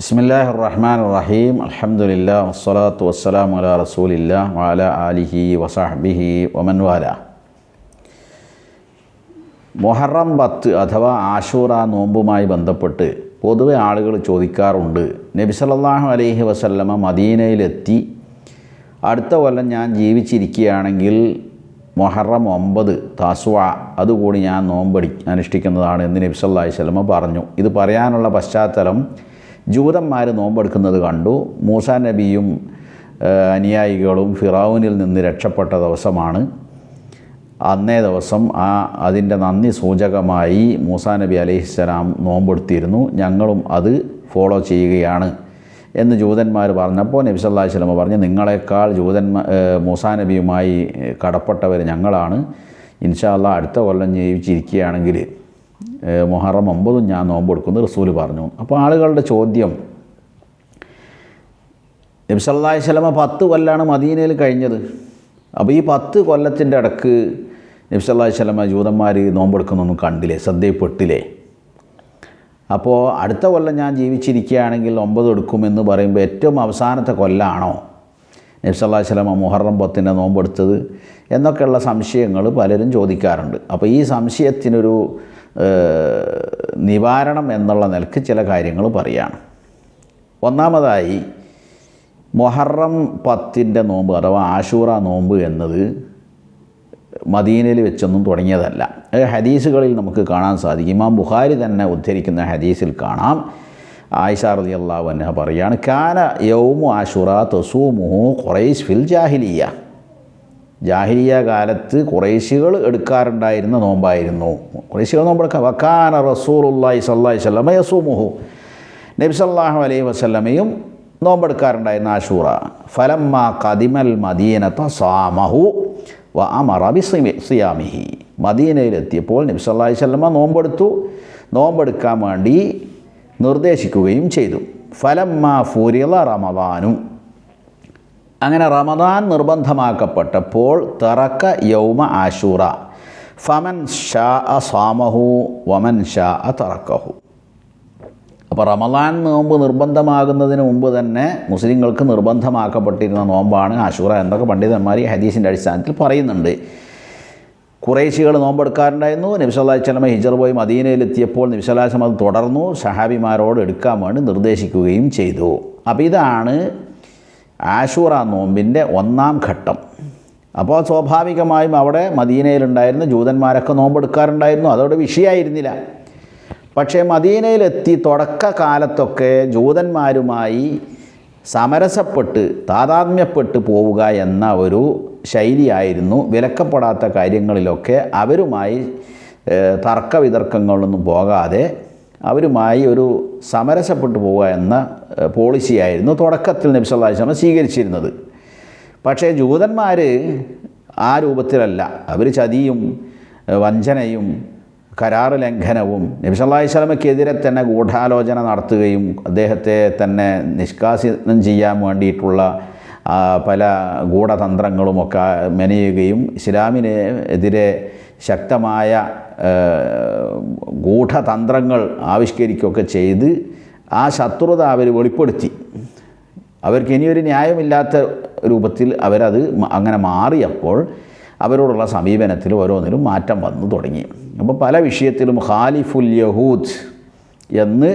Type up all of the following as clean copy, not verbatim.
ബിസ്മില്ലാഹിർ റഹ്മാനിർ റഹീം. അൽഹംദുലില്ലാ വസ്സലാത്തു വസ്സലാമു അലാ റസൂലില്ലാ വഅലാ ആലിഹി വസഹ്ബിഹി വമൻ വാലാ. മുഹറം 10 അഥവാ ആശൂറ നോമ്പുമായി ബന്ധപ്പെട്ട് പൊതുവെ ആളുകൾ ചോദിക്കാറുണ്ട്, നബി സല്ലല്ലാഹു അലൈഹി വസല്ലമ മദീനയിലെത്തി അടുത്ത കൊല്ലം ഞാൻ ജീവിച്ചിരിക്കുകയാണെങ്കിൽ മുഹറം 9 താസുവ അതുകൂടി ഞാൻ അനുഷ്ഠിക്കുന്നതാണ് എന്ന് നബി സല്ലല്ലാഹു അലൈഹി വസല്ലമ പറഞ്ഞു. ഇത് പറയാനുള്ള പശ്ചാത്തലം, ജൂതന്മാർ നോമ്പെടുക്കുന്നത് കണ്ടു. മൂസാ നബിയും അനുയായികളും ഫിറൗനിൽ നിന്ന് രക്ഷപ്പെട്ട ദിവസമാണ്. അന്നേ ദിവസം അതിൻ്റെ നന്ദി സൂചകമായി മൂസാ നബി അലൈഹിസ്സലാം നോമ്പെടുത്തിരുന്നു. ഞങ്ങളും അത് ഫോളോ ചെയ്യുകയാണ് എന്ന് ജൂതന്മാർ പറഞ്ഞപ്പോൾ നബി സല്ലല്ലാഹു അലൈഹി വസല്ലം പറഞ്ഞു, നിങ്ങളെക്കാൾ മൂസാ നബിയുമായി കടപ്പെട്ടവർ ഞങ്ങളാണ്. ഇൻഷാ അല്ലാഹ് അടുത്ത കൊല്ലം ജീവിച്ചിരിക്കുകയാണെങ്കിൽ മുഹറം 9 ഞാൻ നോമ്പെടുക്കുന്നു റസൂൽ പറഞ്ഞു. അപ്പോൾ ആളുകളുടെ ചോദ്യം, നബി സല്ലല്ലാഹു അലൈഹി വസല്ലം 10 കൊല്ലാണ് മദീനയിൽ കഴിഞ്ഞത്. അപ്പോൾ ഈ 10 കൊല്ലത്തിൻ്റെ ഇടക്ക് നബി സല്ലല്ലാഹു അലൈഹി വസല്ലം ജൂതന്മാർ നോമ്പെടുക്കുന്നൊന്നും കണ്ടില്ലേ, ശ്രദ്ധയിൽപ്പെട്ടില്ലേ? അപ്പോൾ അടുത്ത കൊല്ലം ഞാൻ ജീവിച്ചിരിക്കുകയാണെങ്കിൽ 9 എടുക്കുമെന്ന് പറയുമ്പോൾ ഏറ്റവും അവസാനത്തെ കൊല്ലമാണോ നബി സല്ലല്ലാഹു അലൈഹി വസല്ലം മുഹറം 10 നോമ്പെടുത്തത് എന്നൊക്കെയുള്ള സംശയങ്ങൾ പലരും ചോദിക്കാറുണ്ട്. അപ്പോൾ ഈ സംശയത്തിനൊരു നിവാരണം എന്നുള്ള നിലക്ക് ചില കാര്യങ്ങൾ പറയുകയാണ്. ഒന്നാമതായി, മുഹറം 10 നോമ്പ് അഥവാ ആശൂറ നോമ്പ് എന്നത് മദീനയിൽ വെച്ചൊന്നും തുടങ്ങിയതല്ല. ഹദീസുകളിൽ നമുക്ക് കാണാൻ സാധിക്കും. ഇമാം ബുഖാരി തന്നെ ഉദ്ധരിക്കുന്ന ഹദീസിൽ കാണാം, ആയിഷ റളിയല്ലാഹു അൻഹ പറയാണ്, കാന യൗമു ആശൂറ തസൂമുഹു ഖുറൈശ് ഫിൽ ജാഹിലിയ കാലത്ത് ഖുറൈശികൾ എടുക്കാറുണ്ടായിരുന്ന നോമ്പായിരുന്നു. ഖുറൈശികൾ നോമ്പെടുക്കുക. വക്കാന റസൂലുള്ളാഹി സ്വല്ലല്ലാഹു അലൈഹി വസല്ലം യസൂമുഹു, നബി സല്ലല്ലാഹു അലൈഹി വസല്ലമയും നോമ്പെടുക്കാറുണ്ടായിരുന്ന ആശൂറ. ഫലമ്മ ഖദിമൽ മദീനത സാമഹു വ അമറ ബിസിയാമിഹി, മദീനയിലെത്തിയപ്പോൾ നബി സല്ലല്ലാഹു അലൈഹി വസല്ലമ നോമ്പെടുക്കാൻ വേണ്ടി നിർദ്ദേശിക്കുകയും ചെയ്തു. ഫലമ്മ ഫുരിള റമദാനു, അങ്ങനെ റമദാൻ നിർബന്ധമാക്കപ്പെട്ടപ്പോൾ തറക്ക യൗമ ആശൂറ ഫമൻ ഷാ സാമഹു വമൻ ഷാ തറക്കഹു. അപ്പോൾ റമദാൻ നോമ്പ് നിർബന്ധമാകുന്നതിന് മുമ്പ് തന്നെ മുസ്ലിങ്ങൾക്ക് നിർബന്ധമാക്കപ്പെട്ടിരുന്ന നോമ്പാണ് ആശൂറ എന്നൊക്കെ പണ്ഡിതന്മാർ ഈ ഹദീസിൻ്റെ അടിസ്ഥാനത്തിൽ പറയുന്നുണ്ട്. ഖുറൈശികൾ നോമ്പെടുക്കാറുണ്ടായിരുന്നു. നബി സല്ലല്ലാഹു അലൈഹി വസല്ലം ഹിജ്റ പോയി മദീനയിലെത്തിയപ്പോൾ നബി സല്ലല്ലാഹു അലൈഹി വസല്ലം അത് തുടർന്നു, സഹാബിമാരോട് എടുക്കാൻ വേണ്ടി നിർദ്ദേശിക്കുകയും ചെയ്തു. അപ്പോൾ ഇതാണ് ആശൂറ നോമ്പിൻ്റെ 1ാം ഘട്ടം. അപ്പോൾ സ്വാഭാവികമായും അവിടെ മദീനയിലുണ്ടായിരുന്ന ജൂതന്മാരൊക്കെ നോമ്പെടുക്കാറുണ്ടായിരുന്നു, അതോടെ വിഷയമായിരുന്നില്ല. പക്ഷേ മദീനയിലെത്തി തുടക്കകാലത്തൊക്കെ ജൂതന്മാരുമായി സമരസപ്പെട്ട് താതാത്മ്യപ്പെട്ട് പോവുക എന്ന ഒരു ശൈലിയായിരുന്നു. വിലക്കപ്പെടാത്ത കാര്യങ്ങളിലൊക്കെ അവരുമായി തർക്കവിതർക്കങ്ങളൊന്നും പോകാതെ അവരുമായി ഒരു സമരസപ്പെട്ടു പോവുക എന്ന പോളിസിയായിരുന്നു തുടക്കത്തിൽ നബി സല്ലല്ലാഹു അലൈഹി വസല്ലം സ്വീകരിച്ചിരുന്നത്. പക്ഷേ ജൂതന്മാർ ആ രൂപത്തിലല്ല. അവർ ചതിയും വഞ്ചനയും കരാറ് ലംഘനവും നബി സല്ലല്ലാഹു അലൈഹി വസല്ലമയ്ക്കെതിരെ തന്നെ ഗൂഢാലോചന നടത്തുകയും അദ്ദേഹത്തെ തന്നെ നിഷ്കാസനം ചെയ്യാൻ വേണ്ടിയിട്ടുള്ള പല ഗൂഢതന്ത്രങ്ങളുമൊക്കെ മെനയുകയും ഇസ്ലാമിനെതിരെ ശക്തമായ ഗൂഢതന്ത്രങ്ങൾ ആവിഷ്കരിക്കുകയൊക്കെ ചെയ്ത് ആ ശത്രുത അവർ വെളിപ്പെടുത്തി. അവർക്ക് ഇനിയൊരു ന്യായമില്ലാത്ത രൂപത്തിൽ അവരത് അങ്ങനെ മാറിയപ്പോൾ അവരോടുള്ള സമീപനത്തിൽ ഓരോന്നിലും മാറ്റം വന്നു തുടങ്ങി. അപ്പോൾ പല വിഷയത്തിലും ഖാലിഫുൽ യഹൂദ് എന്ന്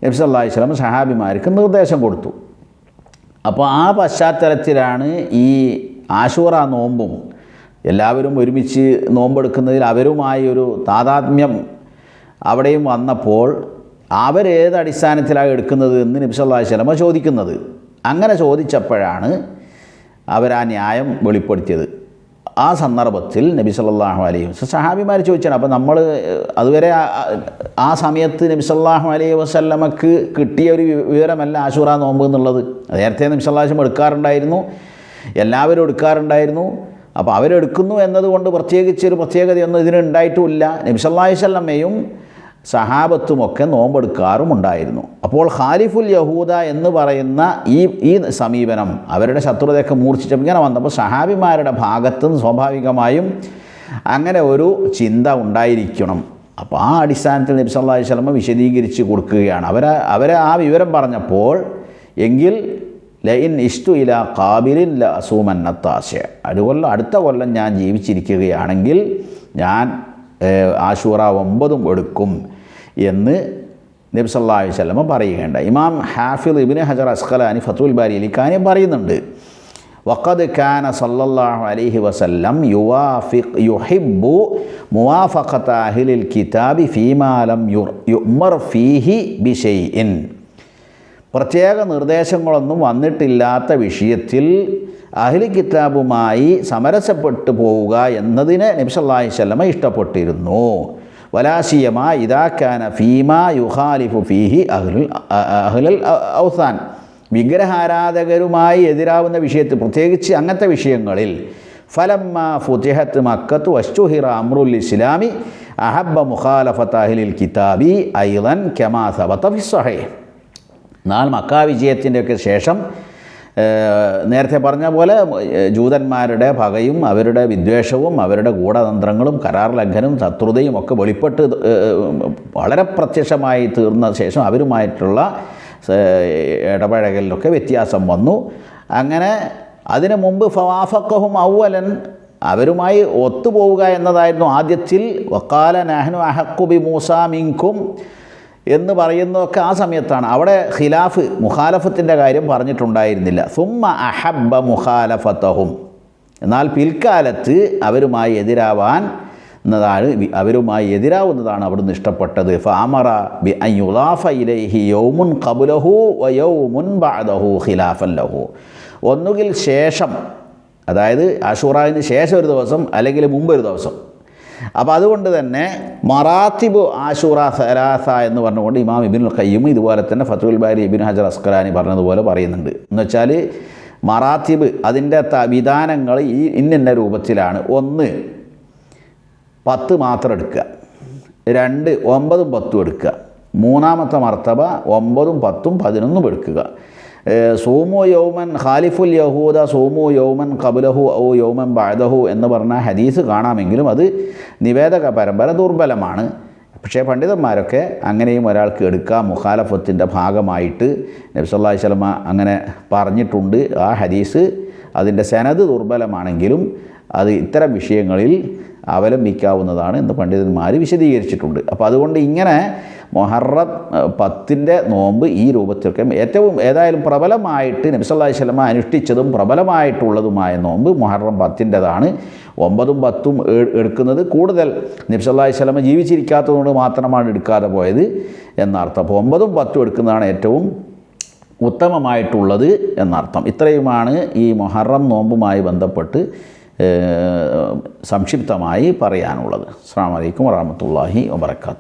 നബി സല്ലല്ലാഹു അലൈഹി വസല്ലം സഹാബിമാർക്ക് നിർദ്ദേശം കൊടുത്തു. അപ്പോൾ ആ പശ്ചാത്തലത്തിലാണ് ഈ ആശൂറ നോമ്പും എല്ലാവരും ഒരുമിച്ച് നോമ്പെടുക്കുന്നതിൽ അവരുമായി ഒരു താതാത്മ്യം അവിടെയും വന്നപ്പോൾ അവരേത് അടിസ്ഥാനത്തിലാണ് എടുക്കുന്നത് എന്ന് നബി സല്ലല്ലാഹു അലൈഹി വസല്ലം ചോദിക്കുന്നത്. അങ്ങനെ ചോദിച്ചപ്പോഴാണ് അവർ ആ ന്യായം വെളിപ്പെടുത്തിയത്. ആ സന്ദർഭത്തിൽ നബി സല്ലല്ലാഹു അലൈഹി വസല്ലം സഹാബിമാർ ചോദിച്ചാണ്. അപ്പോൾ നമ്മൾ അതുവരെ ആ സമയത്ത് നബി സല്ലല്ലാഹു അലൈഹി വസല്ലമക്ക് കിട്ടിയ ഒരു വിവരമല്ല ആശൂറ നോമ്പ് എന്നുള്ളത്. നേരത്തെ നബി സല്ലല്ലാഹു അലൈഹി വസല്ലം എടുക്കാറുണ്ടായിരുന്നു, എല്ലാവരും എടുക്കാറുണ്ടായിരുന്നു. അപ്പോൾ അവരെടുക്കുന്നു എന്നതുകൊണ്ട് പ്രത്യേകിച്ചൊരു പ്രത്യേകതയൊന്നും ഇതിനുണ്ടായിട്ടുമില്ല. നബി സല്ലല്ലാഹു അലൈഹി വസല്ലമയും സഹാബത്തുമൊക്കെ നോമ്പെടുക്കാറുമുണ്ടായിരുന്നു. അപ്പോൾ ഖാലിഫുൽ യഹൂദ എന്ന് പറയുന്ന ഈ സമീപനം അവരുടെ ശത്രുതയൊക്കെ മൂർച്ഛിച്ചപ്പോൾ ഇങ്ങനെ വന്നപ്പോൾ സഹാബിമാരുടെ ഭാഗത്തുനിന്ന് സ്വാഭാവികമായും അങ്ങനെ ഒരു ചിന്ത ഉണ്ടായിരിക്കണം. അപ്പോൾ ആ അടിസ്ഥാനത്തിൽ നബി സല്ലല്ലാഹു അലൈഹി വസല്ലം വിശദീകരിച്ച് കൊടുക്കുകയാണ്. അവരെ ആ വിവരം പറഞ്ഞപ്പോൾ എങ്കിൽ ലഇൻ ഇഷ്തു ഇലാ ഖാബിലിൻ ല അസൂമന്ന താസിഅ, അടുത്ത കൊല്ലം ഞാൻ ജീവിച്ചിരിക്കുകയാണെങ്കിൽ ഞാൻ ആശൂറ 9 എടുക്കും എന്ന് നബി സല്ലല്ലാഹു അലൈഹി വസല്ലം പറയുകയുണ്ട്. ഇമാം ഹാഫിദ് ഇബ്നു ഹജർ അസ്ഖലാനി ഫത്ഹുൽ ബാരിയിൽ ഇക്കാര്യം പറയുന്നുണ്ട്. വഖദ് കാന സല്ലല്ലാഹു അലൈഹി വസല്ലം യുഹിബ്ബു മുവാഫഖത അഹ്ലിൽ കിതാബി ഫീമാ ലം യുഅ്മർ ഫീഹി ബിശൈഇൻ. പ്രത്യേക നിർദ്ദേശങ്ങളൊന്നും വന്നിട്ടില്ലാത്ത വിഷയത്തിൽ അഹ്ലി കിതാബുമായി സമരസപ്പെട്ടു പോവുക എന്നതിനെ നബി സല്ലല്ലാഹു അലൈഹി വസല്ലം ഇഷ്ടപ്പെട്ടിരുന്നു. വലാസിയമ ഇദാ കാന ഫീമാ യുഖാലിഫു ഫീഹി അഹ്ലുൽ ഔസാൻ, വിഗ്രഹാരാധകരുമായി എതിരാവുന്ന വിഷയത്തിൽ, പ്രത്യേകിച്ച് അങ്ങനത്തെ വിഷയങ്ങളിൽ. ഫലമ്മ ഫുതിഹത്ത് മക്കത്ത് വസ്തുഹിറ അമ്രുൽ ഇസ്ലാമി അഹബ്ബ മുഖാലഫത്ത് അഹ്ലിൽ കിതാബി ഐളൻ കമാ സബത ഫി സ്വഹീഹ്. എന്നാൽ മക്ക വിജയത്തിൻ്റെയൊക്കെ ശേഷം നേരത്തെ പറഞ്ഞ പോലെ ജൂതന്മാരുടെ പകയും അവരുടെ വിദ്വേഷവും അവരുടെ ഗൂഢതന്ത്രങ്ങളും കരാർ ലംഘനവും ശത്രുതയും ഒക്കെ വെളിപ്പെട്ട് വളരെ പ്രത്യക്ഷമായി തീർന്ന ശേഷം അവരുമായിട്ടുള്ള ഇടപഴകലിലൊക്കെ വ്യത്യാസം വന്നു. അങ്ങനെ അതിനു മുമ്പ് ഫവാഫഖഹും അവ്വലൻ, അവരുമായി ഒത്തുപോവുക എന്നതായിരുന്നു ആദ്യത്തിൽ. വഖാല നഹ്നു അഹഖു ബി മൂസാ മിൻകും എന്ന് പറയുന്നതൊക്കെ ആ സമയത്താണ്. അവിടെ ഖിലാഫ് മുഖാലഫത്തിൻ്റെ കാര്യം പറഞ്ഞിട്ടുണ്ടായിരുന്നില്ല. സുമ്മ അഹബ്ബ മുഖാലഫത്തഹും, എന്നാൽ പിൽക്കാലത്ത് അവരുമായി എതിരാവുന്നതാണ് അവിടുന്ന് ഇഷ്ടപ്പെട്ടത്. ഫഅമറ ബി അൻ യുളാഫ ഇലൈഹി യൗമുൻ ഖബ്ലഹു വ യൗമുൻ ബഅദഹു ഖിലാഫൻ ലഹു. ഒന്നുകിൽ ശേഷം, അതായത് ആശൂറാവിന് ശേഷം ഒരു ദിവസം അല്ലെങ്കിൽ മുമ്പ് ഒരു ദിവസം. അപ്പോൾ അതുകൊണ്ട് തന്നെ മറാത്തിബ് ആശൂറ സലാസ എന്ന് പറഞ്ഞുകൊണ്ട് ഇമാം ഇബ്നുൽ ഖയ്യിം ഇതുപോലെ തന്നെ ഫത്ഹുൽ ബാരി ഇബ്നു ഹജർ അസ്ഖലാനി പറഞ്ഞതുപോലെ പറയുന്നുണ്ട്. എന്നുവെച്ചാൽ മറാത്തിബ് അതിൻ്റെ വിധാനങ്ങൾ ഇന്ന രൂപത്തിലാണ്. 1 10 മാത്രം എടുക്കുക, 2 9ഉം 10ഉം എടുക്കുക, 3ാമത്തെ മർത്തബ 9ഉം 10ഉം 11ഉം എടുക്കുക. സൂമു യൗമൻ ഖാലിഫുൽ യഹൂദ സൂമു യൗമൻ ഖബ്ലഹു ഔ യൗമൻ ബഅദഹു എന്ന് പറഞ്ഞ ഹദീസ് കാണാമെങ്കിലും അത് നിവേദക പരമ്പര ദുർബലമാണ്. പക്ഷേ പണ്ഡിതന്മാരൊക്കെ അങ്ങനെയും ഒരാൾക്ക് എടുക്കാം, മുഖാലഫത്തിൻ്റെ ഭാഗമായിട്ട് നബി സല്ലല്ലാഹു അലൈഹി വസല്ലം അങ്ങനെ പറഞ്ഞിട്ടുണ്ട്. ആ ഹദീസ് അതിൻ്റെ സനദ് ദുർബലമാണെങ്കിലും അത് ഇത്തരം വിഷയങ്ങളിൽ അവലംബിക്കാവുന്നതാണ് എന്ന് പണ്ഡിതന്മാർ വിശദീകരിച്ചിട്ടുണ്ട്. അപ്പോൾ അതുകൊണ്ട് ഇങ്ങനെ മുഹറം 10ൻ്റെ നോമ്പ് ഈ രൂപത്തിലൊക്കെ ഏതായാലും പ്രബലമായിട്ട് നബി സല്ലല്ലാഹു അലൈഹി വസല്ലം അനുഷ്ഠിച്ചതും പ്രബലമായിട്ടുള്ളതുമായ നോമ്പ് മുഹറം 10ൻ്റെതാണ്. 9ഉം 10ഉം എടുക്കുന്നത് കൂടുതൽ നബി സല്ലല്ലാഹു അലൈഹി വസല്ലം ജീവിച്ചിരിക്കാത്തതുകൊണ്ട് മാത്രമാണ് എടുക്കാതെ പോയത് എന്നർത്ഥം. അപ്പോൾ 9ഉം 10ഉം എടുക്കുന്നതാണ് ഏറ്റവും ഉത്തമമായിട്ടുള്ളത് എന്നർത്ഥം. ഇത്രയുമാണ് ഈ മുഹറം നോമ്പുമായി ബന്ധപ്പെട്ട് സംക്ഷിപ്തമായി പറയാനുള്ളത്. അസ്സലാമു അലൈക്കും വറഹ്മത്തുള്ളാഹി വബറകാതുഹു.